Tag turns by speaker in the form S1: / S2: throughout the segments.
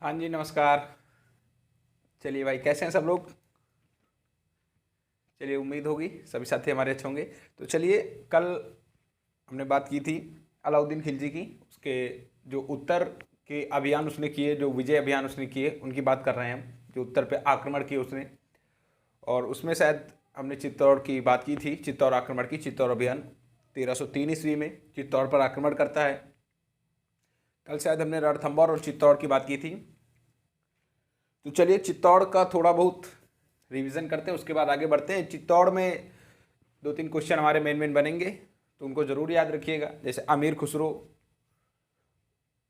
S1: हाँ जी, नमस्कार। चलिए भाई, कैसे हैं सब लोग? चलिए, उम्मीद होगी सभी साथी हमारे अच्छे होंगे। तो चलिए, कल हमने बात की थी अलाउद्दीन खिलजी की। उसके जो उत्तर के अभियान उसने किए, जो विजय अभियान उसने किए, उनकी बात कर रहे हैं हम। जो उत्तर पे आक्रमण किए उसने, और उसमें शायद हमने चित्तौड़ की बात की थी। चित्तौड़ आक्रमण की, चित्तौड़ अभियान 1303 ईस्वी में चित्तौड़ पर आक्रमण करता है। कल शायद हमने रणथंभौर और चित्तौड़ की बात की थी। तो चलिए, चित्तौड़ का थोड़ा बहुत रिवीजन करते हैं, उसके बाद आगे बढ़ते हैं। चित्तौड़ में दो तीन क्वेश्चन हमारे मेन मेन बनेंगे, तो उनको जरूर याद रखिएगा। जैसे अमीर खुसरो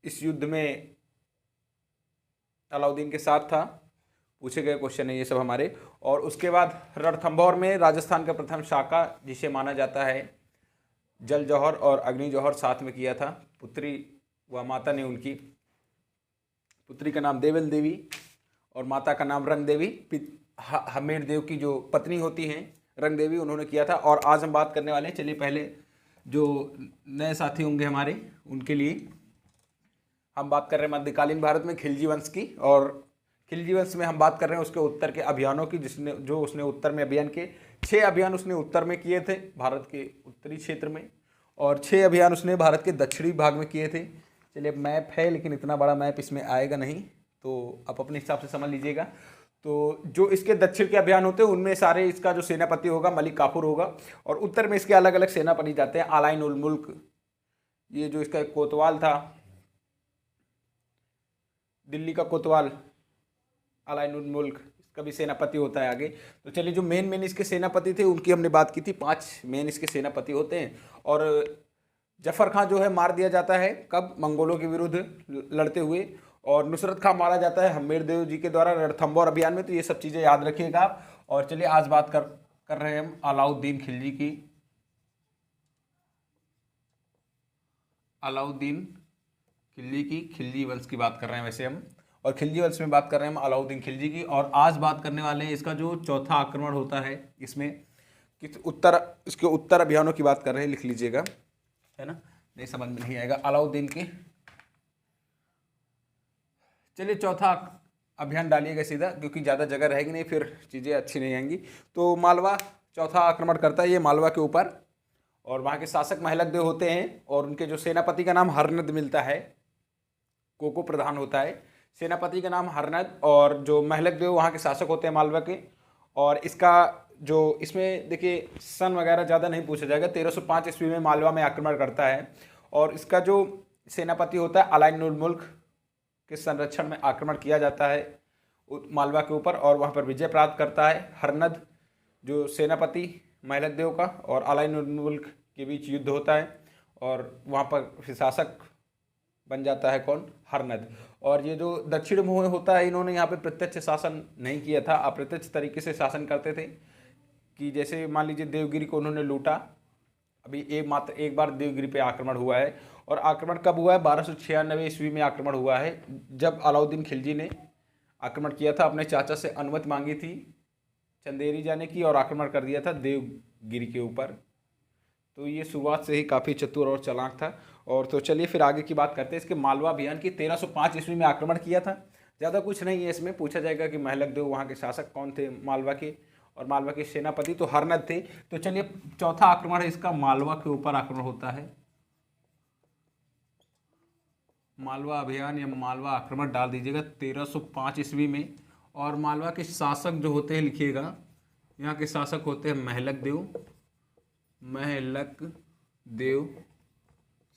S1: इस युद्ध में अलाउद्दीन के साथ था, पूछे गए क्वेश्चन है ये सब हमारे। और उसके बाद रणथंभौर में राजस्थान का प्रथम शाका, जिसे माना जाता है जल जौहर और अग्नि जौहर साथ में किया था। पुत्री व माता ने, उनकी पुत्री का नाम देवल देवी और माता का नाम रंग देवी, हमीर देव की जो पत्नी होती हैं रंग देवी, उन्होंने किया था। और आज हम बात करने वाले हैं, चलिए पहले जो नए साथी होंगे हमारे उनके लिए हम बात कर रहे हैं मध्यकालीन भारत में खिलजी वंश की। और खिलजी वंश में हम बात कर रहे हैं उसके उत्तर के अभियानों की, जिसने जो उसने उत्तर में अभियान किए। 6 अभियान उसने उत्तर में किए थे, भारत के उत्तरी क्षेत्र में, और 6 अभियान उसने भारत के दक्षिणी भाग में किए थे। चलिए, मैप है लेकिन इतना बड़ा मैप इसमें आएगा नहीं, तो आप अपने हिसाब से समझ लीजिएगा। तो जो इसके दक्षिण के अभियान होते हैं उनमें सारे इसका जो सेनापति होगा मलिक काफूर होगा, और उत्तर में इसके अलग अलग सेनापति जाते हैं। अलाइन उल मुल्क, ये जो इसका एक कोतवाल था, दिल्ली का कोतवाल अलाइन उल मुल्क, इसका भी सेनापति होता है आगे। तो चलिए, जो मेन मेन इसके सेनापति थे उनकी हमने बात की थी। 5 मेन इसके सेनापति होते हैं। और जफर खां जो है मार दिया जाता है, कब? मंगोलों के विरुद्ध लड़ते हुए। और नुसरत खां मारा जाता है हमीर देव जी के द्वारा रणथंभौर अभियान में। तो ये सब चीज़ें याद रखिएगा आप। और चलिए, आज बात कर रहे हैं हम अलाउद्दीन खिलजी की। अलाउद्दीन खिलजी की, खिलजी वंश की बात कर रहे हैं वैसे हम। और खिलजी वंश में बात कर रहे हैं हम अलाउद्दीन खिलजी की। और आज बात करने वाले हैं इसका जो चौथा आक्रमण होता है इसमें, कि इसके उत्तर अभियानों की बात कर रहे हैं, लिख लीजिएगा, है ना, नहीं समझ में नहीं आएगा। अलाउद्दीन के, चलिए चौथा अभियान डालिएगा सीधा, क्योंकि ज़्यादा जगह रहेगी नहीं, फिर चीज़ें अच्छी नहीं आएंगी। तो मालवा चौथा आक्रमण करता है ये मालवा के ऊपर। और वहाँ के शासक महलक देव होते हैं, और उनके जो सेनापति का नाम हरनद मिलता है, कोको प्रधान होता है, सेनापति का नाम हरनद। और जो महलक देव वहाँ के शासक होते हैं मालवा के। और इसका जो इसमें देखिए सन वगैरह ज़्यादा नहीं पूछा जाएगा। 1305 ईस्वी में मालवा में आक्रमण करता है। और इसका जो सेनापति होता है अलाइन उल मुल्क के संरक्षण में आक्रमण किया जाता है मालवा के ऊपर, और वहाँ पर विजय प्राप्त करता है हरनद, जो सेनापति महलक देव का और अलाइन उल मुल्क के बीच युद्ध होता है। और वहाँ पर शासक बन जाता है कौन? हरनद। और ये जो दक्षिण में होता है, इन्होंने यहाँ पे प्रत्यक्ष शासन नहीं किया था, अप्रत्यक्ष तरीके से शासन करते थे। कि जैसे मान लीजिए देवगिरी को उन्होंने लूटा। अभी एक बार देवगिरी पे आक्रमण हुआ है। और आक्रमण कब हुआ है? 1296 ईस्वी में आक्रमण हुआ है, जब अलाउद्दीन खिलजी ने आक्रमण किया था। अपने चाचा से अनुमति मांगी थी चंदेरी जाने की, और आक्रमण कर दिया था देवगिरी के ऊपर। तो ये शुरुआत से ही काफ़ी चतुर और चालाक था। और तो चलिए फिर आगे की बात करते हैं इसके मालवा अभियान की। 1305 ईस्वी में आक्रमण किया था। ज़्यादा कुछ नहीं है इसमें, पूछा जाएगा कि महलक देव वहाँ के शासक कौन थे मालवा के, और मालवा के सेनापति तो हरनद थे। तो चलिए, चौथा आक्रमण है इसका मालवा के ऊपर आक्रमण होता है। मालवा अभियान या मालवा आक्रमण डाल दीजिएगा 1305 ईस्वी में। और मालवा के शासक जो होते हैं लिखिएगा, यहाँ के शासक होते हैं महलक देव। महलक देव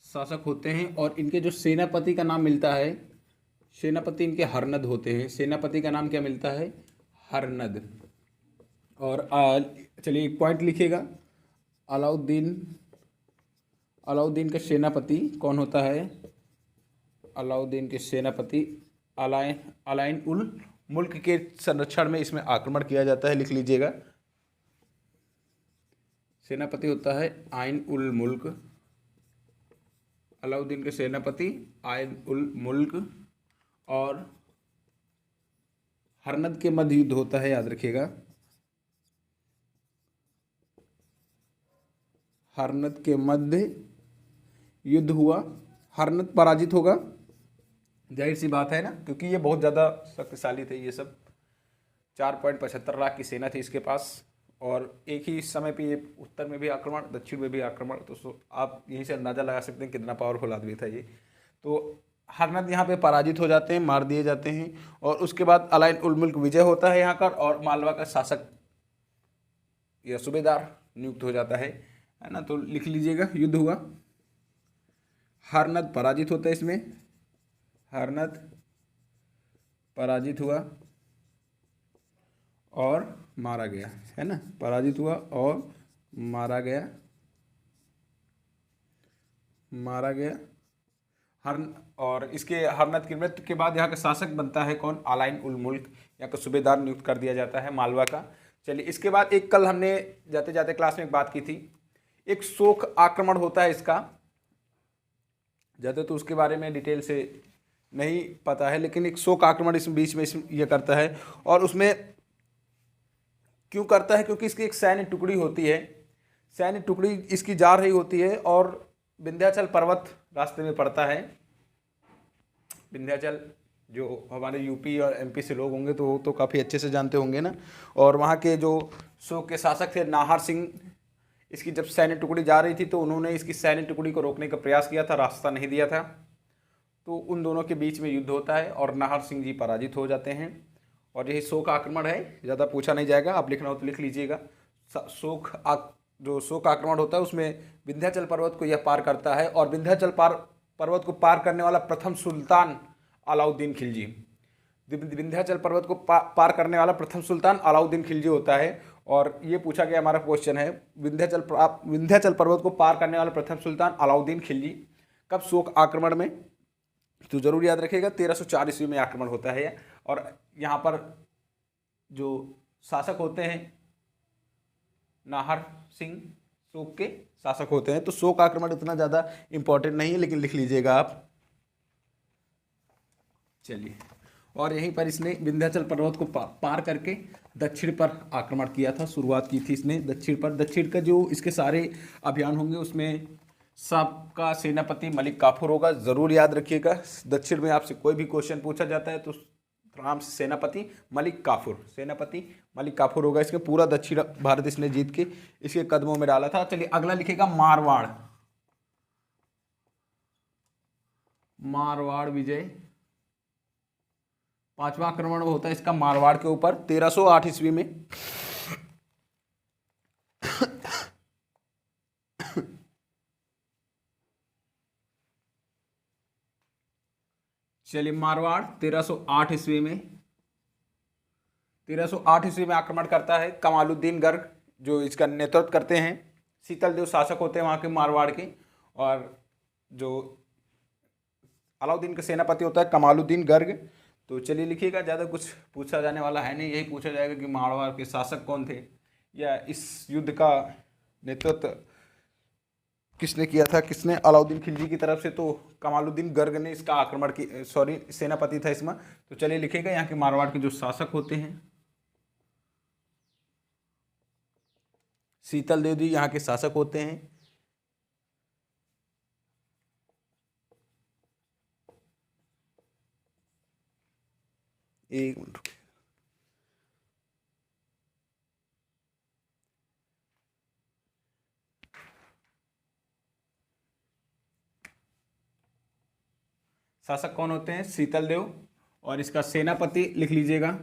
S1: शासक होते हैं। और इनके जो सेनापति का नाम मिलता है, सेनापति इनके हरनद होते हैं। सेनापति का नाम क्या मिलता है? हरनद। और चलिए एक पॉइंट लिखिएगा, अलाउद्दीन का सेनापति कौन होता है? अलाउद्दीन के सेनापति अलाइन उल मुल्क के संरक्षण में इसमें आक्रमण किया जाता है, लिख लीजिएगा। सेनापति होता है आइन उल मुल्क, अलाउद्दीन के सेनापति आइन उल मुल्क। और हरनद के मध्य युद्ध होता है, याद रखिएगा। हरनद के मध्य युद्ध हुआ, हरनद पराजित होगा जाहिर सी बात है ना, क्योंकि ये बहुत ज़्यादा शक्तिशाली थे ये सब। 4.75 लाख की सेना थी इसके पास, और एक ही समय पे ये उत्तर में भी आक्रमण, दक्षिण में भी आक्रमण। तो आप यहीं से अंदाज़ा लगा सकते हैं कितना पावरफुल आदमी था ये। तो हरनद यहाँ पे पराजित हो जाते हैं, मार दिए जाते हैं, और उसके बाद अलाइन उल मुल्क विजय होता है यहाँ का, और मालवा का शासक या सूबेदार नियुक्त हो जाता है ना। तो लिख लीजिएगा, युद्ध हुआ, हरनद पराजित होता है इसमें, हरनद पराजित हुआ और मारा गया, है ना, पराजित हुआ और मारा गया, मारा गया हर। और इसके हरनद की मृत्यु के बाद यहाँ का शासक बनता है कौन, अलाइन उल मुल्क, यहाँ का सूबेदार नियुक्त कर दिया जाता है मालवा का। चलिए, इसके बाद एक कल हमने जाते जाते क्लास में एक बात की थी, एक शोक आक्रमण होता है इसका। ज़्यादा तो उसके बारे में डिटेल से नहीं पता है, लेकिन एक शोक आक्रमण इस बीच में ये करता है। और उसमें क्यों करता है, क्योंकि इसकी एक सैन्य टुकड़ी होती है, सैन्य टुकड़ी इसकी जा रही होती है, और विंध्याचल पर्वत रास्ते में पड़ता है। विंध्याचल जो हमारे यूपी और एमपी से लोग होंगे तो काफ़ी अच्छे से जानते होंगे ना। और वहाँ के जो शोक के शासक थे नाहर सिंह, इसकी जब सैन्य टुकड़ी जा रही थी तो उन्होंने इसकी सैन्य टुकड़ी को रोकने का प्रयास किया था, रास्ता नहीं दिया था। तो उन दोनों के बीच में युद्ध होता है और नाहर सिंह जी पराजित हो जाते हैं। और यही शोक आक्रमण है, ज़्यादा पूछा नहीं जाएगा, आप लिखना हो तो लिख लीजिएगा। जो शोक आक्रमण होता है उसमें विंध्याचल पर्वत को यह पार करता है, और विंध्याचल पर्वत को पार करने वाला प्रथम सुल्तान अलाउद्दीन खिलजी, विंध्याचल पर्वत को पार करने वाला प्रथम सुल्तान अलाउद्दीन खिलजी होता है। और ये पूछा गया हमारा क्वेश्चन है, विंध्याचल पर्वत को पार करने वाला प्रथम सुल्तान अलाउद्दीन खिलजी कब शोक आक्रमण में, तो जरूर याद रखिएगा 1304 ईस्वी में आक्रमण होता है। और यहाँ पर जो शासक होते हैं नाहर सिंह, शोक के शासक होते हैं। तो शोक आक्रमण इतना ज़्यादा इंपॉर्टेंट नहीं है, लेकिन लिख लीजिएगा आप। चलिए, और यहीं पर इसने विंध्याचल पर्वत को पार करके दक्षिण पर आक्रमण किया था, शुरुआत की थी इसने दक्षिण पर। दक्षिण का जो इसके सारे अभियान होंगे उसमें सबका सेनापति मलिक काफूर होगा, ज़रूर याद रखिएगा। दक्षिण में आपसे कोई भी क्वेश्चन पूछा जाता है तो राम सेनापति मलिक काफूर, सेनापति मलिक काफूर होगा। इसके पूरा दक्षिण भारत इसने जीत के इसके कदमों में डाला था। चलिए, अगला लिखेगा मारवाड़, मारवाड़ विजय, पांचवा आक्रमण होता है इसका मारवाड़ के ऊपर 1308 ईस्वी में। चलिए, मारवाड़ 1308 ईस्वी में, 1308 ईस्वी में आक्रमण करता है कमालुद्दीन गर्ग, जो इसका नेतृत्व करते हैं। शीतल देव शासक होते हैं वहाँ के मारवाड़ के, और जो अलाउद्दीन का सेनापति होता है कमालुद्दीन गर्ग। तो चलिए लिखिएगा, ज़्यादा कुछ पूछा जाने वाला है नहीं, यही पूछा जाएगा कि मारवाड़ के शासक कौन थे, या इस युद्ध का नेतृत्व किसने किया था, किसने, अलाउद्दीन खिलजी की तरफ से। तो कमालुद्दीन गर्ग ने इसका आक्रमण की, सेनापति था इसमें। तो चलिए लिखिएगा, यहाँ के मारवाड़ के जो शासक होते हैं शीतल देव जी यहाँ के शासक होते हैं। एक मिनट, शासक कौन होते हैं, शीतल देव। और इसका सेनापति लिख लीजिएगा,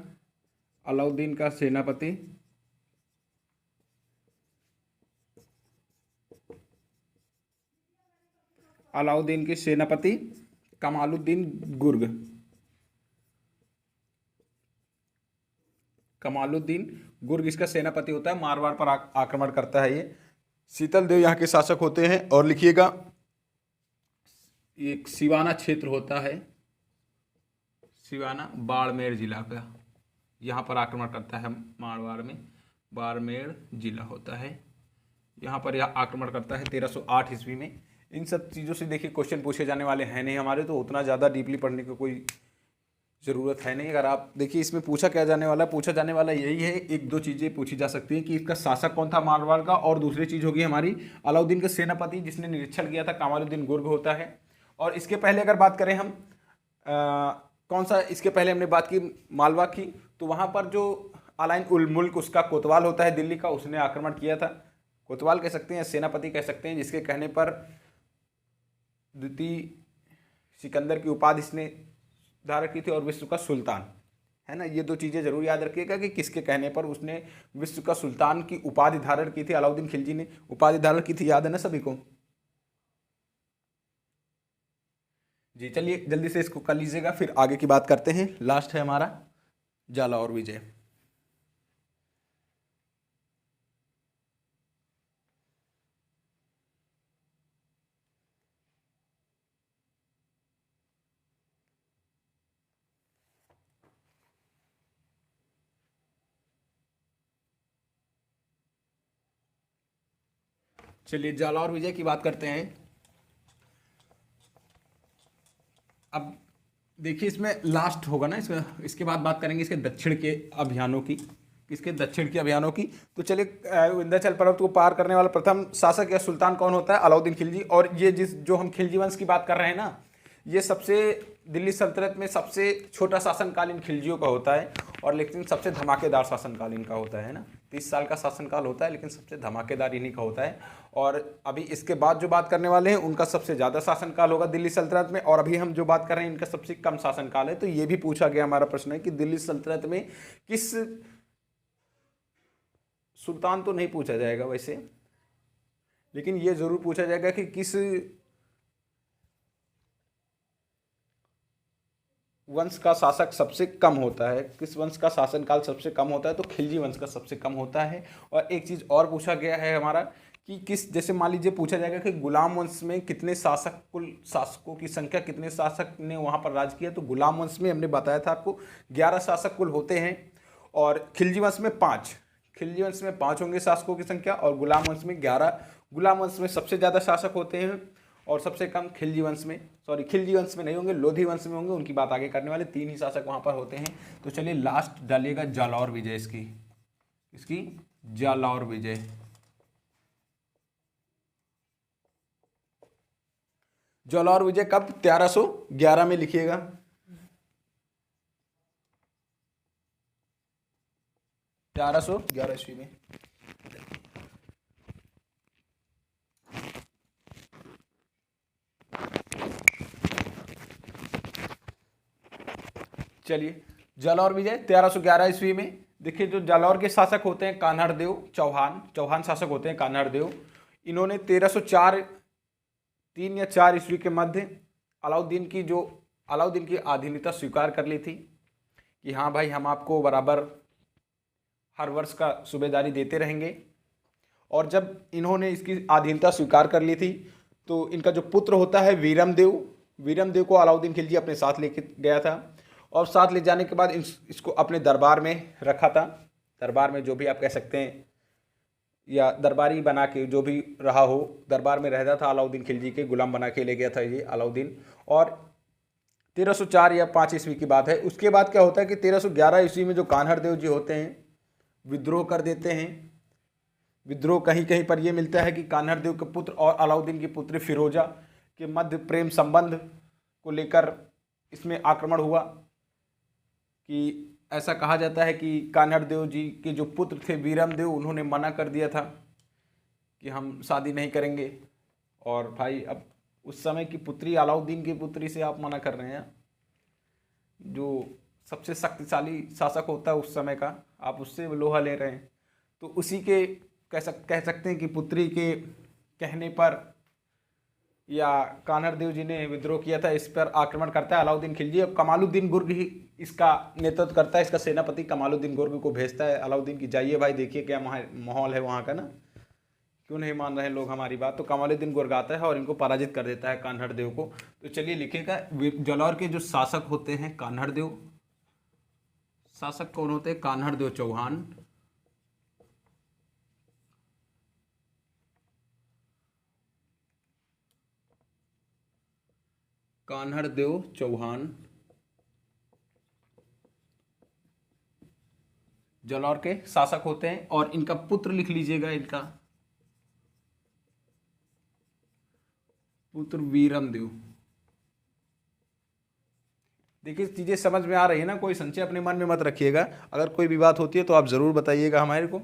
S1: अलाउद्दीन का सेनापति अलाउद्दीन के सेनापति कमालुद्दीन गुर्ग, कमालुद्दीन गुर्ग इसका सेनापति होता है। मारवाड़ पर आक्रमण करता है ये। शीतल देव यहाँ के शासक होते हैं। और लिखिएगा, एक सिवाना क्षेत्र होता है, सिवाना बाड़मेर जिला का, यहाँ पर आक्रमण करता है मारवाड़ में, बाड़मेर जिला होता है, यहाँ पर यह आक्रमण करता है 1308 ईस्वी में। इन सब चीज़ों से देखिए क्वेश्चन पूछे जाने वाले हैं नहीं हमारे, तो उतना ज़्यादा डीपली पढ़ने की कोई ज़रूरत है नहीं। अगर आप देखिए इसमें पूछा क्या जाने वाला, पूछा जाने वाला यही है, एक दो चीज़ें पूछी जा सकती हैं कि इसका शासक कौन था मारवाड़ का, और दूसरी चीज़ होगी हमारी अलाउद्दीन का सेनापति जिसने निरीक्षण किया था कमालुद्दीन गुर्ग होता है। और इसके पहले अगर बात करें हम कौन सा, इसके पहले हमने बात की मालवा की, तो वहाँ पर जो अलाइन उल मुल्क उसका कोतवाल होता है दिल्ली का, उसने आक्रमण किया था। कोतवाल कह सकते हैं, सेनापति कह सकते हैं, जिसके कहने पर द्वितीय सिकंदर की उपाधि इसने धारण की थी, और विश्व का सुल्तान, है ना। ये दो चीज़ें जरूर याद रखिएगा कि किसके कहने पर उसने विश्व का सुल्तान की उपाधि धारण की थी। अलाउद्दीन खिलजी ने उपाधि धारण की थी, याद है ना सभी को। जी चलिए जल्दी से इसको कर लीजिएगा, फिर आगे की बात करते हैं। लास्ट है हमारा जालौर विजय। चलिए जालौर विजय की बात करते हैं। अब देखिए इसमें लास्ट होगा ना, इसमें इसके बाद बात करेंगे इसके दक्षिण के अभियानों की, इसके दक्षिण के अभियानों की। तो चलिए विंध्याचल पर्वत को पार करने वाला प्रथम शासक या सुल्तान कौन होता है? अलाउद्दीन खिलजी। और ये जो हम खिलजी वंश की बात कर रहे हैं ना, ये सबसे दिल्ली सल्तनत में सबसे छोटा शासनकाल इन खिलजियों का होता है, और लेकिन सबसे धमाकेदार शासनकाल इनका होता है ना। 30 साल का शासनकाल होता है, लेकिन सबसे धमाकेदार इन्हीं का होता है। और अभी इसके बाद जो बात करने वाले हैं उनका सबसे ज़्यादा शासनकाल होगा दिल्ली सल्तनत में, और अभी हम जो बात कर रहे हैं इनका सबसे कम शासनकाल है। तो ये भी पूछा गया हमारा प्रश्न है कि दिल्ली सल्तनत में किस, सुल्तान तो नहीं पूछा जाएगा वैसे, लेकिन ये जरूर पूछा जाएगा कि किस वंश का शासक सबसे कम होता है, किस वंश का शासनकाल सबसे कम होता है। तो खिलजी वंश का सबसे कम होता है। और एक चीज़ और पूछा गया है हमारा कि किस, जैसे मान लीजिए पूछा जाएगा कि गुलाम वंश में कितने शासक, कुल शासकों की संख्या, कितने शासक ने वहाँ पर राज किया। तो गुलाम वंश में हमने बताया था आपको 11 शासक कुल होते हैं, और खिलजी वंश में 5, खिलजी वंश में 5 होंगे शासकों की संख्या, और गुलाम वंश में 11। गुलाम वंश में सबसे ज़्यादा शासक होते हैं और सबसे कम खिलजी वंश में, सॉरी खिलजी वंश में नहीं होंगे, लोधी वंश में होंगे, उनकी बात आगे करने वाले। 3 ही शासक वहाँ पर होते हैं। तो चलिए लास्ट डालिएगा जालौर विजय, इसकी जालौर विजय। जालौर विजय कब? 1311 में लिखिएगा। ग्यारह सौ 11 ईस्वी में। चलिए जालौर विजय 1311 ईस्वी में। देखिए जो जालौर के शासक होते हैं कान्हड़देव चौहान शासक होते हैं कान्हड़देव। इन्होंने 1304 3 या 4 ईस्वी के मध्य अलाउद्दीन की अधीनता स्वीकार कर ली थी कि हाँ भाई हम आपको बराबर हर वर्ष का सूबेदारी देते रहेंगे। और जब इन्होंने इसकी अधीनता स्वीकार कर ली थी तो इनका जो पुत्र होता है वीरमदेव को अलाउद्दीन खिलजी अपने साथ लेके गया था, और साथ ले जाने के बाद इसको अपने दरबार में रखा था। दरबार में जो भी आप कह सकते हैं, या दरबारी बना के जो भी रहा हो, दरबार में रहता था अलाउद्दीन खिलजी के, गुलाम बना के ले गया था ये अलाउद्दीन। और 1304 या 5 ईस्वी की बात है। उसके बाद क्या होता है कि 1311 ईस्वी में जो कान्हड़देव जी होते हैं विद्रोह कर देते हैं। विद्रोह कहीं कहीं पर यह मिलता है कि कान्हड़देव के पुत्र और अलाउद्दीन की पुत्री फिरोजा के मध्य प्रेम संबंध को लेकर इसमें आक्रमण हुआ। कि ऐसा कहा जाता है कि कान्हड़देव जी के जो पुत्र थे वीरमदेव, उन्होंने मना कर दिया था कि हम शादी नहीं करेंगे। और भाई अब उस समय की पुत्री, अलाउद्दीन की पुत्री से आप मना कर रहे हैं, जो सबसे शक्तिशाली शासक होता है उस समय का, आप उससे लोहा ले रहे हैं। तो उसी के कह सकते हैं कि पुत्री के कहने पर या कान्हड़देव जी ने विद्रोह किया था, इस पर आक्रमण करता है अलाउद्दीन खिलजी। और कमालुद्दीन गुर्ग ही इसका नेतृत्व करता है, इसका सेनापति कमालुद्दीन गुर्ग को भेजता है अलाउद्दीन की, जाइए भाई देखिए क्या माहौल है वहाँ का ना, क्यों नहीं मान रहे लोग हमारी बात। तो कमालुद्दीन गुर्ग आता है और इनको पराजित कर देता है कान्हड़देव को। तो चलिए लिखिएगा जालौर के जो शासक होते हैं कान्हड़देव, शासक कौन होते हैं? कान्हड़देव चौहान। कान्हड़देव चौहान जालौर के शासक होते हैं। और इनका पुत्र लिख लीजिएगा, इनका पुत्र वीरमदेव। देखिए चीज़ें समझ में आ रही है ना, कोई संशय अपने मन में मत रखिएगा, अगर कोई भी बात होती है तो आप ज़रूर बताइएगा हमारे को।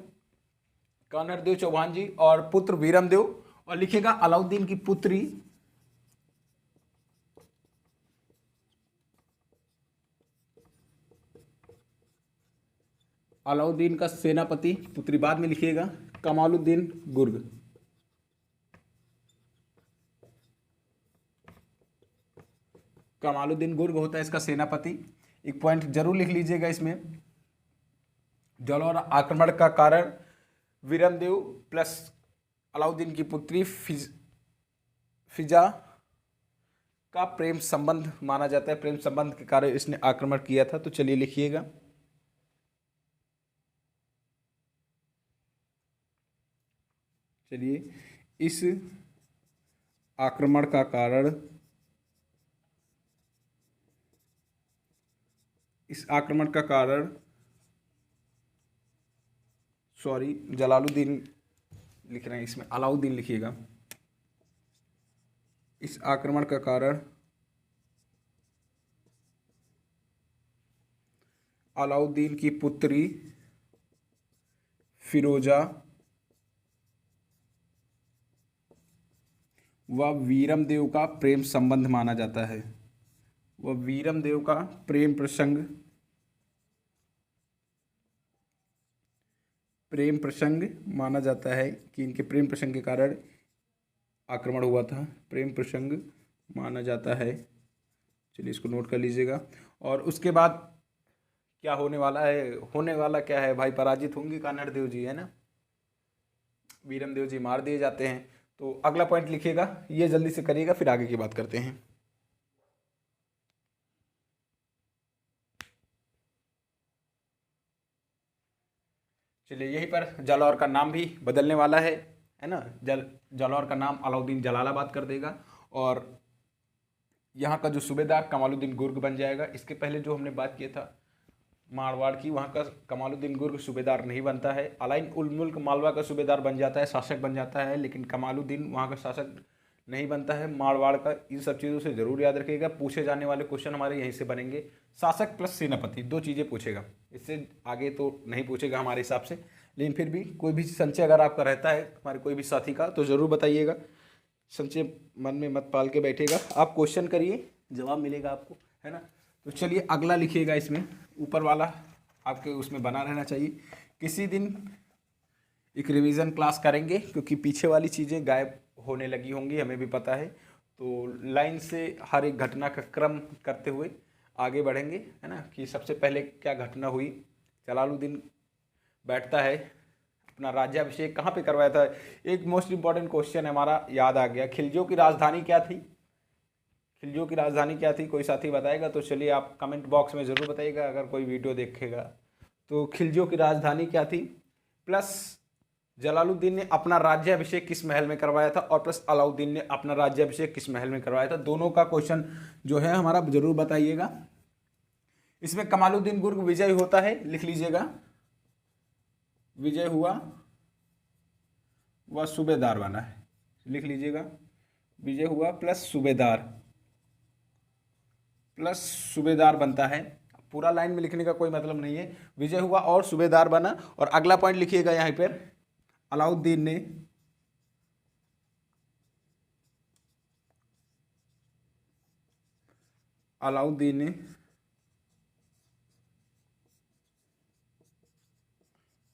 S1: कानरदेव चौहान जी और पुत्र वीरमदेव, और लिखिएगा अलाउद्दीन की पुत्री अलाउद्दीन का सेनापति, पुत्री बाद में लिखिएगा कमालुद्दीन गुर्ग। कमालुद्दीन गुर्ग होता है इसका सेनापति। एक पॉइंट जरूर लिख लीजिएगा इसमें, जलौर आक्रमण का कारण वीरमदेव प्लस अलाउद्दीन की पुत्री फिजा का प्रेम संबंध माना जाता है, प्रेम संबंध के कारण इसने आक्रमण किया था। तो चलिए लिखिएगा, चलिए इस आक्रमण का कारण, इस आक्रमण का कारण, सॉरी जलालुद्दीन लिख रहे हैं इसमें, अलाउद्दीन लिखिएगा। इस आक्रमण का कारण अलाउद्दीन की पुत्री फिरोजा व वीरमदेव का प्रेम संबंध माना जाता है। वह वीरमदेव का प्रेम प्रसंग माना जाता है कि इनके प्रेम प्रसंग के कारण आक्रमण हुआ था, प्रेम प्रसंग माना जाता है। चलिए इसको नोट कर लीजिएगा। और उसके बाद क्या होने वाला है, होने वाला क्या है भाई, पराजित होंगे कान्हड़देव जी, है ना, वीरमदेव जी मार दिए जाते हैं। तो अगला पॉइंट लिखिएगा, ये जल्दी से करिएगा फिर आगे की बात करते हैं। चलिए यहीं पर जालौर का नाम भी बदलने वाला है ना, जालौर का नाम अलाउद्दीन जलालाबाद कर देगा, और यहाँ का जो सूबेदार कमालुद्दीन गुर्ग बन जाएगा। इसके पहले जो हमने बात किया था मारवाड़ की, वहाँ का कमालुद्दीन गुर्ग सूबेदार नहीं बनता है, अलाइन उल मुल्क मालवा का सूबेदार बन जाता है, शासक बन जाता है, लेकिन कमालुद्दीन वहाँ का शासक नहीं बनता है मारवाड़ का। इन सब चीज़ों से जरूर याद रखिएगा, पूछे जाने वाले क्वेश्चन हमारे यहीं से बनेंगे। शासक प्लस सेनापति दो चीज़ें पूछेगा, इससे आगे तो नहीं पूछेगा हमारे हिसाब से, लेकिन फिर भी कोई भी संशय अगर आपका रहता है हमारे कोई भी साथी का तो ज़रूर बताइएगा, संशय मन में मत पाल के बैठेगा, आप क्वेश्चन करिए जवाब मिलेगा आपको, है ना। तो चलिए अगला लिखिएगा, इसमें ऊपर वाला आपके उसमें बना रहना चाहिए। किसी दिन एक रिवीजन क्लास करेंगे क्योंकि पीछे वाली चीज़ें गायब होने लगी होंगी, हमें भी पता है। तो लाइन से हर एक घटना का क्रम करते हुए आगे बढ़ेंगे, है ना, कि सबसे पहले क्या घटना हुई। जलालुद्दीन बैठता है, अपना राज्याभिषेक कहाँ पे करवाया था। एक मोस्ट इंपॉर्टेंट क्वेश्चन हमारा याद आ गया, खिलजियों की राजधानी क्या थी, खिलजियों की राजधानी क्या थी, कोई साथी बताएगा तो चलिए आप कमेंट बॉक्स में ज़रूर बताइएगा अगर कोई वीडियो देखेगा तो। खिलजियों की राजधानी क्या थी, प्लस जलालुद्दीन ने अपना राज्याभिषेक किस महल में करवाया था, और प्लस अलाउद्दीन ने अपना राज्याभिषेक किस महल में करवाया था, दोनों का क्वेश्चन जो है हमारा जरूर बताइएगा। इसमें कमालुद्दीन गुर्ग विजय होता है, लिख लीजिएगा, विजय हुआ वह सूबेदार बना है, लिख लीजिएगा, विजय हुआ प्लस सूबेदार बनता है। पूरा लाइन में लिखने का कोई मतलब नहीं है, विजय हुआ और सूबेदार बना। और अगला पॉइंट लिखिएगा यहाँ पर, अलाउद्दीन ने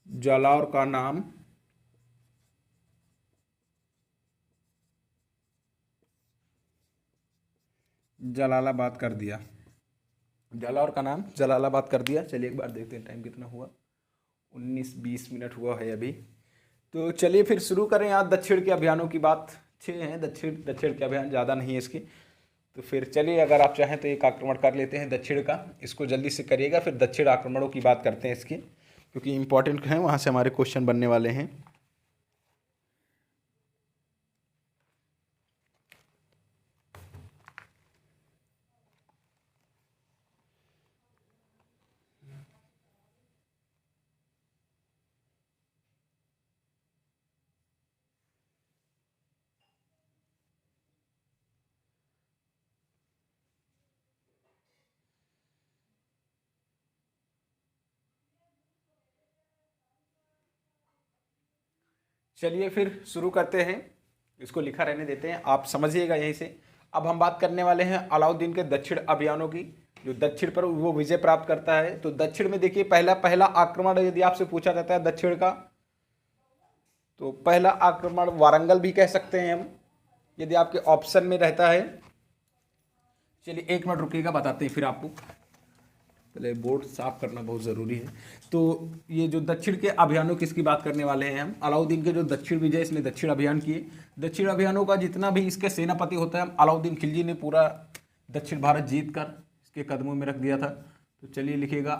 S1: जालौर का नाम जलालाबाद कर दिया, जालौर का नाम जलालाबाद कर दिया। चलिए एक बार देखते हैं टाइम कितना हुआ, 19-20 मिनट हुआ है अभी। तो चलिए फिर शुरू करें। आज दक्षिण के अभियानों की बात, 6 हैं दक्षिण के अभियान, ज़्यादा नहीं है इसके। तो फिर चलिए अगर आप चाहें तो एक आक्रमण कर लेते हैं दक्षिण का, इसको जल्दी से करिएगा, फिर दक्षिण आक्रमणों की बात करते हैं इसकी, क्योंकि इंपॉर्टेंट हैं, वहाँ से हमारे क्वेश्चन बनने वाले हैं। चलिए फिर शुरू करते हैं, इसको लिखा रहने देते हैं, आप समझिएगा यहीं से। अब हम बात करने वाले हैं अलाउद्दीन के दक्षिण अभियानों की, जो दक्षिण पर वो विजय प्राप्त करता है। तो दक्षिण में देखिए, पहला आक्रमण यदि आपसे पूछा जाता है दक्षिण का, तो पहला आक्रमण वारंगल भी कह सकते हैं हम, यदि आपके ऑप्शन में रहता है। चलिए 1 मिनट रुकिएगा, बताते हैं फिर आपको, पहले बोर्ड साफ करना बहुत ज़रूरी है। तो ये जो दक्षिण के अभियानों किसकी बात करने वाले हैं हम, अलाउद्दीन के जो दक्षिण विजय, इसने दक्षिण अभियान किए। दक्षिण अभियानों का जितना भी इसके सेनापति होता है, अलाउद्दीन खिलजी ने पूरा दक्षिण भारत जीत कर इसके कदमों में रख दिया था। तो चलिए लिखिएगा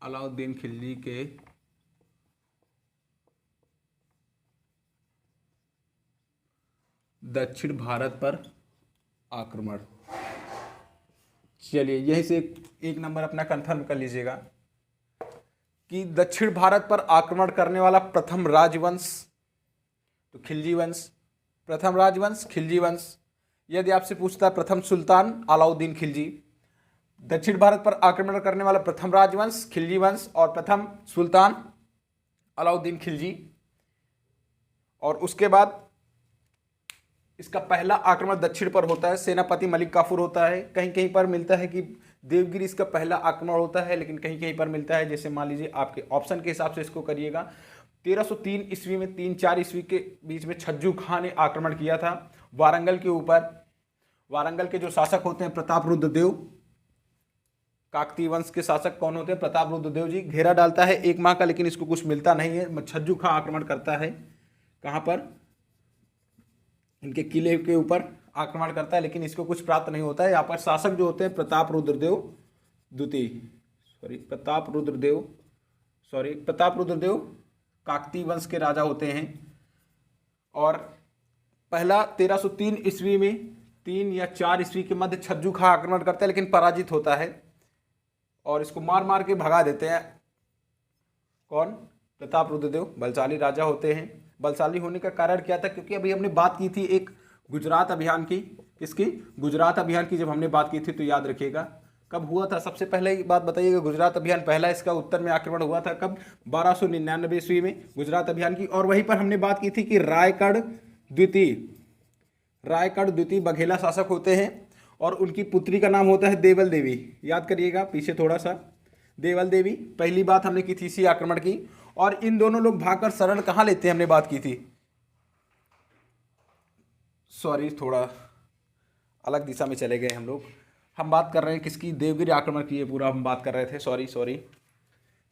S1: अलाउद्दीन खिलजी के दक्षिण भारत पर आक्रमण। चलिए यहीं से एक नंबर अपना कंफर्म कर लीजिएगा कि दक्षिण भारत पर आक्रमण करने वाला प्रथम राजवंश तो खिलजी वंश, प्रथम राजवंश खिलजी वंश। यदि आपसे पूछता है प्रथम सुल्तान अलाउद्दीन खिलजी, दक्षिण भारत पर आक्रमण करने वाला प्रथम राजवंश खिलजी वंश और प्रथम सुल्तान अलाउद्दीन खिलजी। और उसके बाद इसका पहला आक्रमण दक्षिण पर होता है, सेनापति मलिक काफूर होता है। कहीं कहीं पर मिलता है कि देवगिरी इसका पहला आक्रमण होता है, लेकिन कहीं कहीं पर मिलता है, जैसे मान लीजिए आपके ऑप्शन के हिसाब से इसको करिएगा। 1303 ईस्वी में 3-4 ईस्वी के बीच में छज्जू खां ने आक्रमण किया था वारंगल के ऊपर। वारंगल के जो शासक होते हैं प्रताप रुद्र देव, काकतीय वंश के शासक कौन होते हैं, प्रताप रुद्र देव जी। घेरा डालता है 1 माह का, लेकिन इसको कुछ मिलता नहीं है। छज्जू खां आक्रमण करता है, कहाँ पर, इनके किले के ऊपर आक्रमण करता है, लेकिन इसको कुछ प्राप्त नहीं होता है। यहाँ पर शासक जो होते हैं प्रताप रुद्रदेव द्वितीय, प्रताप रुद्रदेव काकतीय वंश के राजा होते हैं। और पहला 1303 ईस्वी में 3 या 4 ईस्वी के मध्य छज्जू खां आक्रमण करता है, लेकिन पराजित होता है और इसको मार मार के भगा देते हैं। कौन, प्रताप रुद्रदेव बलशाली राजा होते हैं। बलशाली होने का कारण क्या था, क्योंकि अभी हमने बात की थी एक गुजरात अभियान की, किसकी, गुजरात अभियान की जब हमने बात की थी, तो याद रखिएगा कब हुआ था। सबसे पहले एक बात बताइएगा, गुजरात अभियान पहला इसका उत्तर में आक्रमण हुआ था कब, 1299 ईस्वी में गुजरात अभियान की। और वहीं पर हमने बात की थी कि रायगढ़ द्वितीय बघेला शासक होते हैं और उनकी पुत्री का नाम होता है देवल देवी। याद करिएगा पीछे थोड़ा सा, देवल देवी। पहली बात हमने की थी इसी आक्रमण की। और इन दोनों लोग भागकर शरण कहाँ लेते हैं, हमने बात की थी, सॉरी थोड़ा अलग दिशा में चले गए हम लोग। हम बात कर रहे हैं किसकी, देवगिरी आक्रमण की, ये पूरा हम बात कर रहे थे, सॉरी।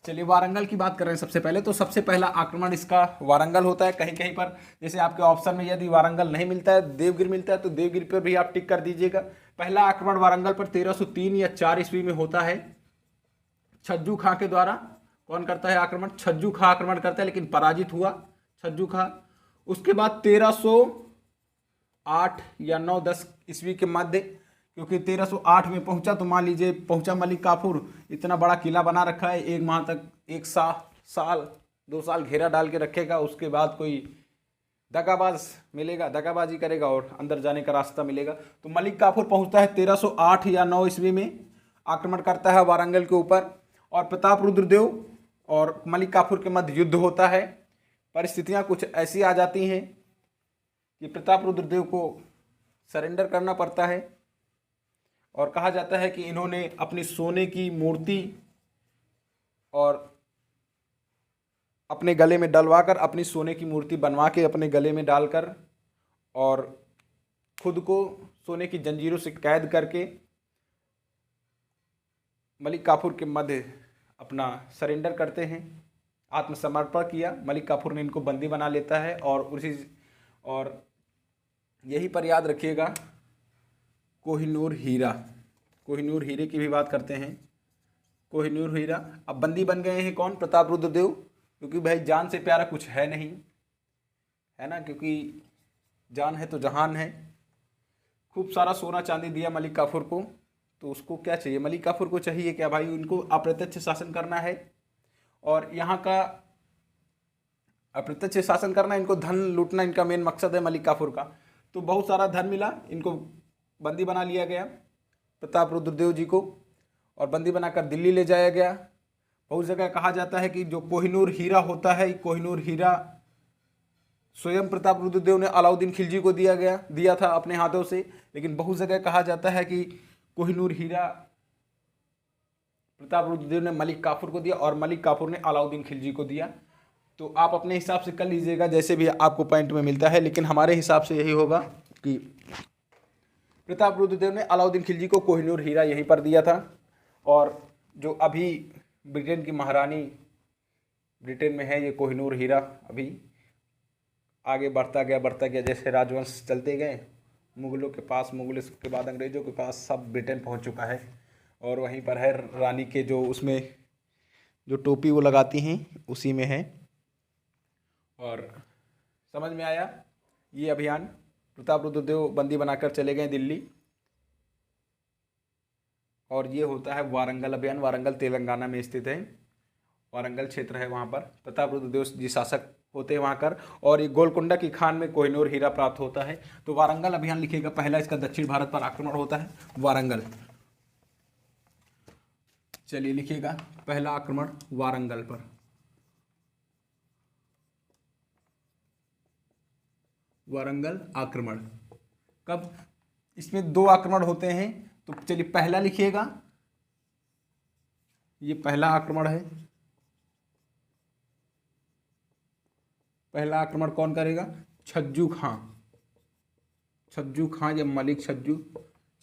S1: चलिए वारंगल की बात कर रहे हैं सबसे पहले। तो सबसे पहला आक्रमण इसका वारंगल होता है। कहीं कहीं पर जैसे आपके ऑप्शन में यदि वारंगल नहीं मिलता है, देवगिरी मिलता है, तो देवगिरी पर भी आप टिक कर दीजिएगा। पहला आक्रमण वारंगल पर 1303 या 4 ईस्वी में होता है, छज्जू खां के द्वारा। कौन करता है आक्रमण, छज्जू खां आक्रमण करता है, लेकिन पराजित हुआ छज्जू खां। उसके बाद 1308 या 9-10 ईस्वी के मध्य, क्योंकि 1308 में पहुंचा, तो मान लीजिए पहुंचा मलिक काफूर, इतना बड़ा किला बना रखा है, 1 माह तक, 1 साल 2 साल घेरा डाल के रखेगा। उसके बाद कोई दगाबाज मिलेगा, दगाबाजी करेगा और अंदर जाने का रास्ता मिलेगा। तो मलिक काफूर पहुंचता है 1308 या 9 ईस्वी में, आक्रमण करता है वारंगल के ऊपर। और प्रताप रुद्रदेव और मलिक काफूर के मध्य युद्ध होता है। परिस्थितियां कुछ ऐसी आ जाती हैं कि प्रताप रुद्रदेव को सरेंडर करना पड़ता है और कहा जाता है कि इन्होंने अपनी सोने की मूर्ति और अपने गले में डलवाकर, अपनी सोने की मूर्ति बनवा के अपने गले में डालकर और खुद को सोने की जंजीरों से कैद करके मलिक काफूर के मध्य अपना सरेंडर करते हैं, आत्मसमर्पण किया। मलिक काफूर ने इनको बंदी बना लेता है और यही पर याद रखिएगा कोहिनूर हीरे की भी बात करते हैं। कोहिनूर हीरा, अब बंदी बन गए हैं कौन, प्रताप रुद्रदेव, क्योंकि भाई जान से प्यारा कुछ है नहीं, है ना, क्योंकि जान है तो जहान है। खूब सारा सोना चांदी दिया मलिक काफूर को, तो उसको क्या चाहिए, मलिक काफूर को चाहिए क्या भाई, उनको अप्रत्यक्ष शासन करना है। और यहाँ का अप्रत्यक्ष शासन करना, इनको धन लूटना इनका मेन मकसद है मलिक काफूर का। तो बहुत सारा धन मिला, इनको बंदी बना लिया गया। प्रताप रुद्रदेव जी को और बंदी बनाकर दिल्ली ले जाया गया। बहुत जगह कहा जाता है कि जो कोहिनूर हीरा होता है, कोहिनूर हीरा स्वयं प्रताप रुद्रदेव ने अलाउद्दीन खिलजी को दिया था अपने हाथों से, लेकिन बहुत जगह कहा जाता है कि कोहिनूर हीरा प्रताप रुद्रदेव ने मलिक काफूर को दिया और मलिक काफूर ने अलाउद्दीन खिलजी को दिया। तो आप अपने हिसाब से कर लीजिएगा जैसे भी आपको पॉइंट में मिलता है, लेकिन हमारे हिसाब से यही होगा कि प्रताप रुद्रदेव ने अलाउद्दीन खिलजी को कोहिनूर हीरा यहीं पर दिया था। और जो अभी ब्रिटेन की महारानी ब्रिटेन में है, ये कोहिनूर हीरा अभी आगे बढ़ता गया जैसे राजवंश चलते गए, मुगलों के पास, मुगलों के बाद अंग्रेजों के पास, सब ब्रिटेन पहुंच चुका है। और वहीं पर है रानी के जो उसमें जो टोपी वो लगाती हैं उसी में है। और समझ में आया ये अभियान। प्रताप रुद्रदेव बंदी बनाकर चले गए दिल्ली, और ये होता है वारंगल अभियान। वारंगल तेलंगाना में स्थित है, वारंगल क्षेत्र है, वहाँ पर प्रताप रुद्रदेव जी शासक होते हैं वहाँ कर। और ये गोलकुंडा की खान में कोहिनूर हीरा प्राप्त होता है। तो वारंगल अभियान लिखिएगा, पहला इसका दक्षिण भारत पर आक्रमण होता है वारंगल। चलिए लिखिएगा, पहला आक्रमण वारंगल पर। वारंगल आक्रमण कब? इसमें 2 आक्रमण होते हैं, तो चलिए पहला लिखिएगा, ये पहला आक्रमण है। पहला आक्रमण कौन करेगा? छज्जू खां। छज्जू खां या मलिक छज्जू।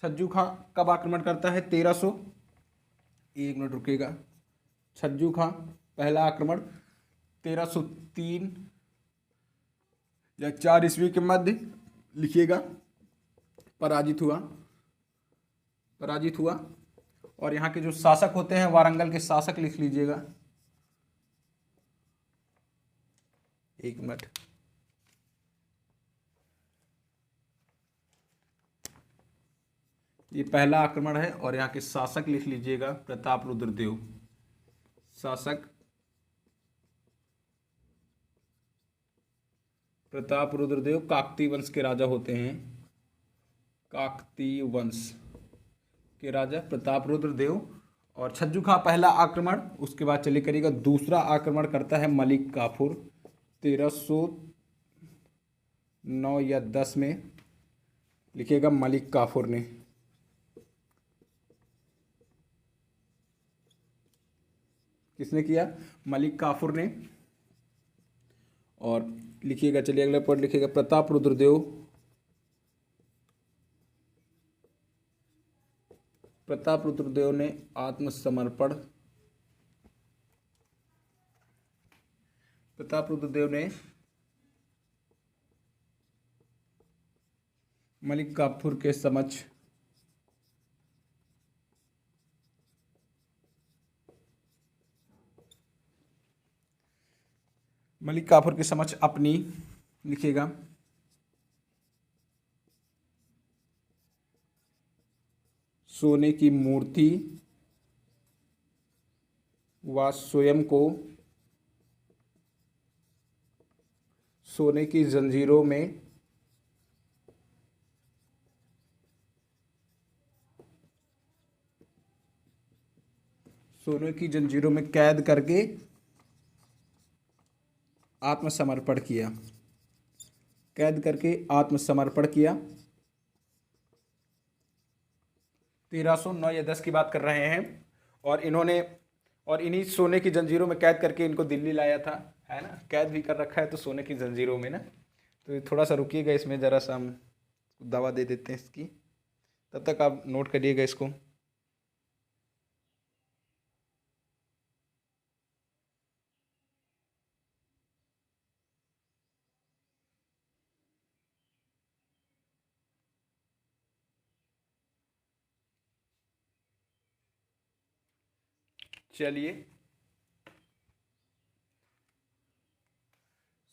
S1: छज्जू खां कब आक्रमण करता है? 1300, एक मिनट रुकेगा। छज्जू खां पहला आक्रमण 1303 या 4 ईस्वी के मध्य लिखिएगा, पराजित हुआ। और यहाँ के जो शासक होते हैं वारंगल के शासक लिख लीजिएगा, एक मिनट। ये पहला आक्रमण है और यहाँ के शासक लिख लीजिएगा प्रताप रुद्रदेव। शासक प्रताप रुद्रदेव काकतीय वंश के राजा होते हैं। काकतीय वंश के राजा प्रताप रुद्रदेव। और छज्जू खां पहला आक्रमण, उसके बाद चलिए करिएगा दूसरा आक्रमण करता है मलिक काफूर 1309 या 10 में लिखिएगा, मलिक काफूर ने। किसने किया? मलिक काफूर ने। और लिखिएगा, चलिए अगला पॉइंट लिखिएगा, प्रताप रुद्रदेव ने आत्मसमर्पण। प्रताप रुद्रदेव ने मलिक काफूर के समक्ष अपनी लिखिएगा सोने की मूर्ति व स्वयं को सोने की जंजीरों में कैद करके आत्मसमर्पण किया। 1309 या 10 की बात कर रहे हैं। और इन्हीं सोने की जंजीरों में कैद करके इनको दिल्ली लाया था, है ना। कैद भी कर रखा है तो सोने की जंजीरों में ना। तो थोड़ा सा रुकिएगा, इसमें ज़रा सा हम दवा दे देते हैं इसकी, तब तक आप नोट करिएगा इसको। चलिए,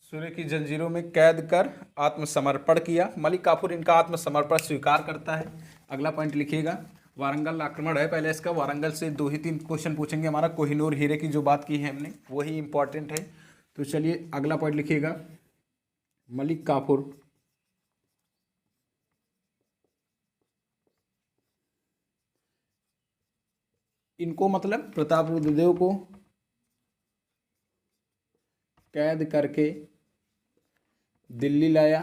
S1: सोने की जंजीरों में कैद कर आत्मसमर्पण किया। मलिक काफूर इनका आत्मसमर्पण स्वीकार करता है। अगला पॉइंट लिखिएगा, वारंगल आक्रमण है पहले इसका। वारंगल से 2 ही 3 क्वेश्चन पूछेंगे। हमारा कोहिनूर हीरे की जो बात की है हमने, वही इंपॉर्टेंट है। तो चलिए अगला पॉइंट लिखिएगा, मलिक इनको मतलब प्रताप रुद्रदेव को कैद करके दिल्ली लाया,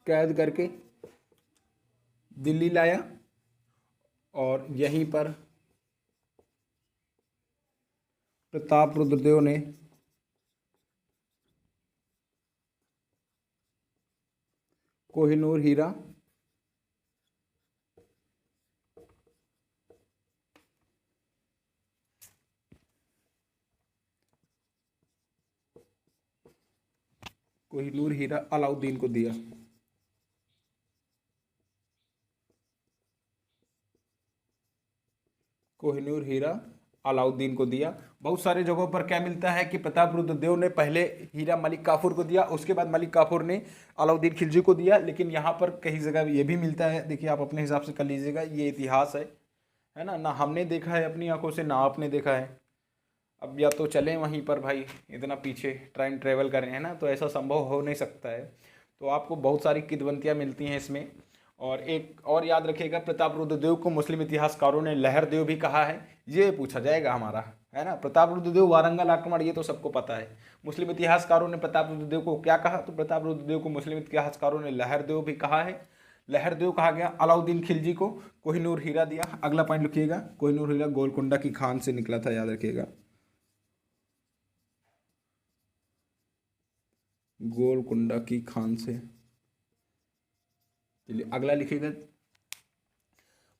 S1: कैद करके दिल्ली लाया और यहीं पर प्रताप रुद्रदेव ने कोहिनूर हीरा अलाउद्दीन को दिया। कोहिनूर हीरा अलाउद्दीन को दिया। बहुत सारे जगहों पर क्या मिलता है कि प्रताप रुद्रदेव ने पहले हीरा मलिक काफूर को दिया, उसके बाद मलिक काफूर ने अलाउद्दीन खिलजी को दिया। लेकिन यहाँ पर कई जगह ये भी मिलता है, देखिए आप अपने हिसाब से कर लीजिएगा, ये इतिहास है ना हमने देखा है अपनी आंखों से, ना आपने देखा है। अब या तो चलें वहीं पर भाई, इतना पीछे टाइम ट्रेवल कर रहे हैं ना, तो ऐसा संभव हो नहीं सकता है। तो आपको बहुत सारी किदवंतियाँ मिलती हैं इसमें। और एक और याद रखिएगा, प्रताप रुद्रदेव को मुस्लिम इतिहासकारों ने लहरदेव भी कहा है, ये पूछा जाएगा हमारा, है ना। प्रताप रुद्रदेव वारंगल आक्रमण, ये तो सबको पता है। मुस्लिम इतिहासकारों ने प्रताप रुद्रदेव को क्या कहा, तो प्रताप रुद्रदेव को मुस्लिम इतिहासकारों ने लहरदेव भी कहा है। लहरदेव कहा गया। अलाउद्दीन खिलजी को कोहिनूर हीरा दिया। अगला पॉइंट लिखिएगा, कोहिनूर हीरा गोलकुंडा की खान से निकला था, याद रखिएगा, गोलकुंडा की खान से। चलिए अगला लिखिएगा,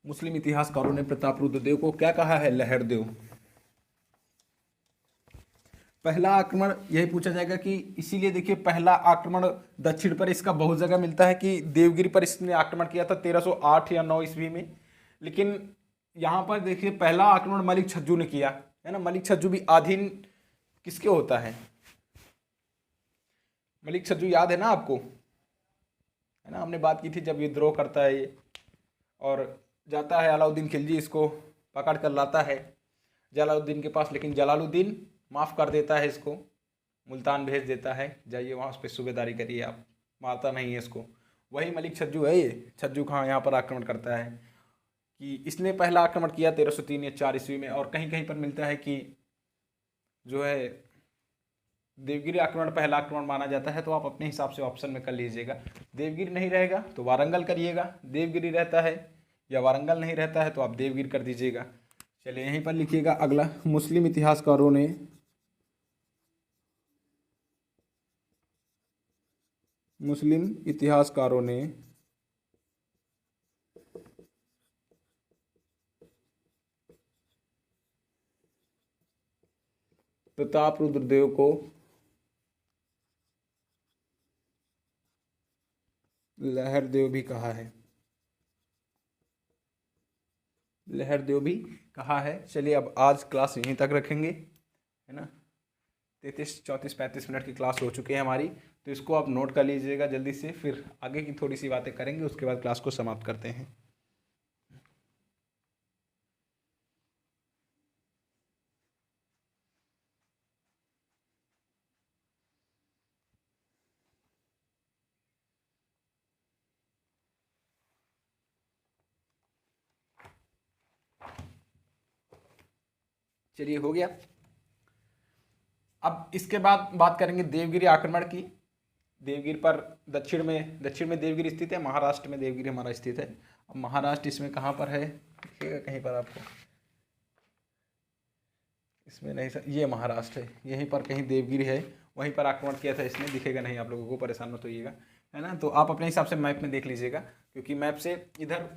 S1: मुस्लिम इतिहासकारों ने प्रताप रुद्रदेव को क्या कहा है, लहरदेव। पहला आक्रमण यही पूछा जाएगा कि इसीलिए देखिए पहला आक्रमण दक्षिण पर इसका बहुत जगह मिलता है कि देवगिरी पर इसने आक्रमण किया था 1308 या 9 ईस्वी में। लेकिन यहाँ पर देखिए पहला आक्रमण मलिक छज्जू ने किया, है ना। मलिक छज्जू भी अधीन किसके होता है, मलिक छज्जू याद है ना आपको, है ना, हमने बात की थी जब विद्रोह करता है ये और जाता है अलाउद्दीन खिलजी, इसको पकड़ कर लाता है जलालुद्दीन के पास। लेकिन जलालुद्दीन माफ़ कर देता है इसको, मुल्तान भेज देता है, जाइए वहाँ उस पर सूबेदारी करिए आप, मारता नहीं है इसको। वही मलिक छज्जू है, ये छज्जू खां यहाँ पर आक्रमण करता है कि इसने पहला आक्रमण किया 1303 या 4 ईस्वी में। और कहीं कहीं पर मिलता है कि जो है देवगिरी आक्रमण पहला आक्रमण माना जाता है। तो आप अपने हिसाब से ऑप्शन में कर लीजिएगा, देवगिरी नहीं रहेगा तो वारंगल करिएगा, देवगिरी रहता है या वारंगल नहीं रहता है तो आप देवगिरी कर दीजिएगा। चलिए यहीं पर लिखिएगा अगला, मुस्लिम इतिहासकारों ने प्रताप रुद्रदेव को लहरदेव भी कहा है, लहरदेव भी कहा है। चलिए अब आज क्लास यहीं तक रखेंगे, है ना। 33, 34, 35 मिनट की क्लास हो चुकी है हमारी, तो इसको आप नोट कर लीजिएगा जल्दी से, फिर आगे की थोड़ी सी बातें करेंगे, उसके बाद क्लास को समाप्त करते हैं। चलिए हो गया। अब इसके बाद बात करेंगे देवगिरी आक्रमण की। देवगिरी पर दक्षिण में देवगिरी स्थित है, महाराष्ट्र में देवगिरी हमारा स्थित है। अब महाराष्ट्र इसमें कहाँ पर है, दिखेगा कहीं पर आपको, इसमें नहीं सर, ये महाराष्ट्र है, यहीं पर कहीं देवगिरी है, वहीं पर आक्रमण किया था इसने, दिखेगा नहीं आप लोगों को, परेशान मत होइएगा, है ना। तो आप अपने हिसाब से मैप में देख लीजिएगा, क्योंकि मैप से इधर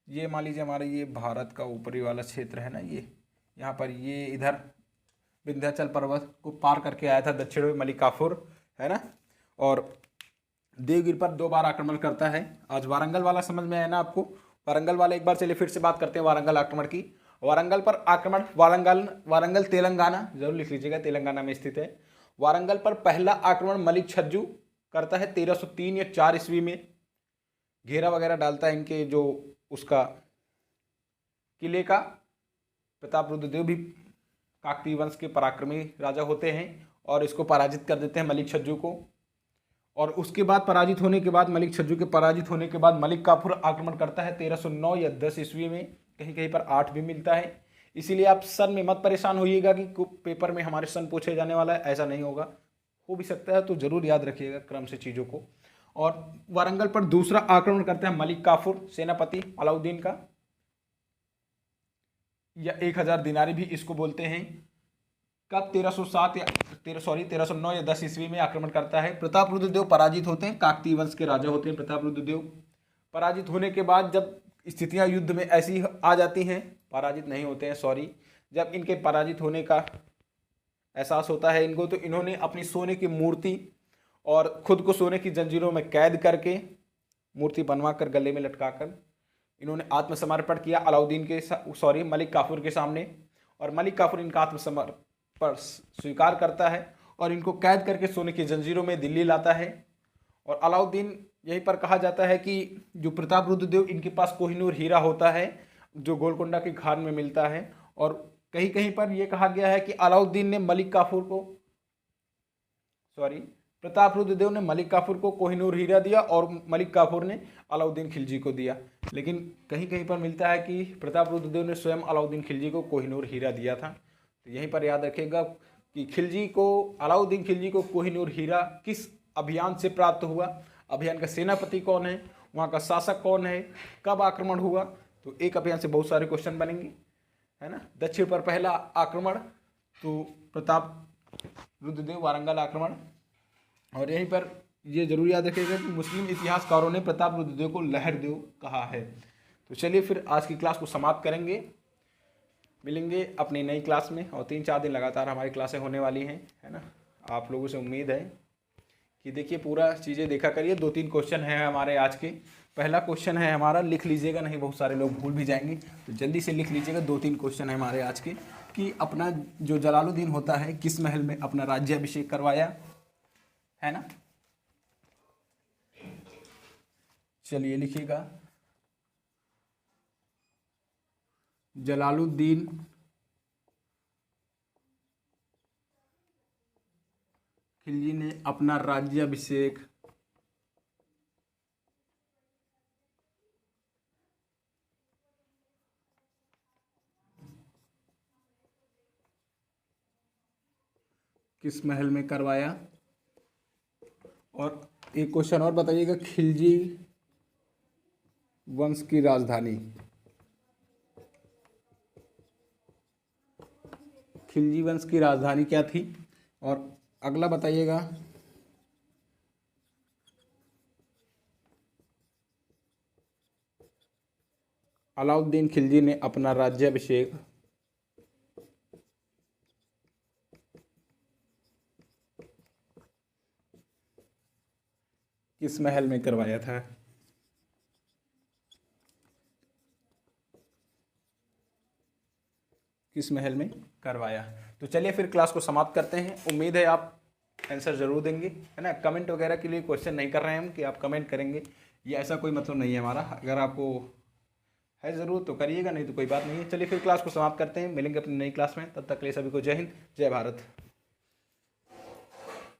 S1: ये मान लीजिए हमारा ये भारत का ऊपरी वाला क्षेत्र है ना, ये यहाँ पर ये इधर विंध्याचल पर्वत को पार करके आया था दक्षिण में मलिक काफूर, है ना। और देवगिरी पर 2 बार आक्रमण करता है। आज वारंगल वाला समझ में आया ना आपको, वारंगल वाला एक बार चलिए फिर से बात करते हैं वारंगल आक्रमण की। वारंगल पर आक्रमण, वारंगल तेलंगाना, जरूर लिख लीजिएगा, तेलंगाना में स्थित है। वारंगल पर पहला आक्रमण मलिक छज्जू करता है 1303 या 4 ईस्वी में, घेरा वगैरह डालता है इनके जो उसका किले का। प्रताप रुद्रदेव भी काकतीय वंश के पराक्रमी राजा होते हैं और इसको पराजित कर देते हैं मलिक छज्जू को। और उसके बाद पराजित होने के बाद, मलिक छज्जू के पराजित होने के बाद मलिक काफूर आक्रमण करता है 1309 या 10 ईस्वी में, कहीं कहीं पर 8 भी मिलता है। इसीलिए आप सन में मत परेशान होइएगा कि पेपर में हमारे सन पूछे जाने वाला है, ऐसा नहीं होगा, हो भी सकता है, तो जरूर याद रखिएगा क्रम से चीज़ों को। और वारंगल पर दूसरा आक्रमण करते हैं मलिक काफूर, सेनापति अलाउद्दीन का, या 1000 दिनारी भी इसको बोलते हैं। कब 1309 या 10 ईस्वी में आक्रमण करता है। प्रताप रुद्रदेव पराजित होते हैं, काकतीय वंश के राजा होते हैं प्रताप रुद्रदेव। पराजित होने के बाद जब स्थितियां युद्ध में ऐसी आ जाती हैं, पराजित नहीं होते हैं सॉरी, जब इनके पराजित होने का एहसास होता है इनको, तो इन्होंने अपनी सोने की मूर्ति और खुद को सोने की जंजीरों में कैद करके, मूर्ति बनवा कर गले में लटका कर इन्होंने आत्मसमर्पण किया अलाउद्दीन के मलिक काफूर के सामने। और मलिक काफूर इनका आत्मसमर्पण स्वीकार करता है और इनको कैद करके सोने की जंजीरों में दिल्ली लाता है। और अलाउद्दीन, यहीं पर कहा जाता है कि जो प्रताप रुद्रदेव, इनके पास कोहिनूर हीरा होता है जो गोलकोंडा की खान में मिलता है। और कहीं कहीं पर यह कहा गया है कि अलाउद्दीन ने मलिक काफूर को प्रताप रुद्रदेव ने मलिक काफूर को कोहिनूर हीरा दिया और मलिक काफूर ने अलाउद्दीन खिलजी को दिया। लेकिन कहीं कहीं पर मिलता है कि प्रताप रुद्रदेव ने स्वयं अलाउद्दीन खिलजी को कोहिनूर हीरा दिया था। तो यहीं पर याद रखिएगा कि अलाउद्दीन खिलजी को कोहिनूर हीरा किस अभियान से प्राप्त हुआ, अभियान का सेनापति कौन है, वहाँ का शासक कौन है, कब आक्रमण हुआ। तो एक अभियान से बहुत सारे क्वेश्चन बनेंगे, है ना। दक्षिण पर पहला आक्रमण तो प्रताप रुद्रदेव वारंगल आक्रमण। और यहीं पर ये जरूर याद रखिएगा कि मुस्लिम इतिहासकारों ने प्रताप रुद्रदेव को लहरदेव कहा है। तो चलिए फिर आज की क्लास को समाप्त करेंगे, मिलेंगे अपनी नई क्लास में। और 3-4 दिन लगातार हमारी क्लासें होने वाली हैं, है ना। आप लोगों से उम्मीद है कि देखिए पूरा चीज़ें देखा करिए। 2-3 क्वेश्चन हैं हमारे आज के। पहला क्वेश्चन है हमारा, लिख लीजिएगा, नहीं बहुत सारे लोग भूल भी जाएंगे, तो जल्दी से लिख लीजिएगा। 2-3 क्वेश्चन है हमारे आज के कि अपना जो जलालुद्दीन होता है किस महल में अपना राज्याभिषेक करवाया, है ना। चलिए लिखिएगा, जलालुद्दीन खिलजी ने अपना राज्याभिषेक किस महल में करवाया। और एक क्वेश्चन और बताइएगा, खिलजी वंश की राजधानी, खिलजी वंश की राजधानी क्या थी। और अगला बताइएगा, अलाउद्दीन खिलजी ने अपना राज्याभिषेक किस महल में करवाया था। किस महल में करवाया। तो चलिए फिर क्लास को समाप्त करते हैं। उम्मीद है आप आंसर जरूर देंगे, है ना। कमेंट वगैरह के लिए क्वेश्चन नहीं कर रहे हैं हम कि आप कमेंट करेंगे, ये ऐसा कोई मतलब नहीं है हमारा। अगर आपको है ज़रूर तो करिएगा, नहीं तो कोई बात नहीं है। चलिए फिर क्लास को समाप्त करते हैं, मिलेंगे अपनी नई क्लास में। तब तक के लिए सभी को जय हिंद, जय भारत।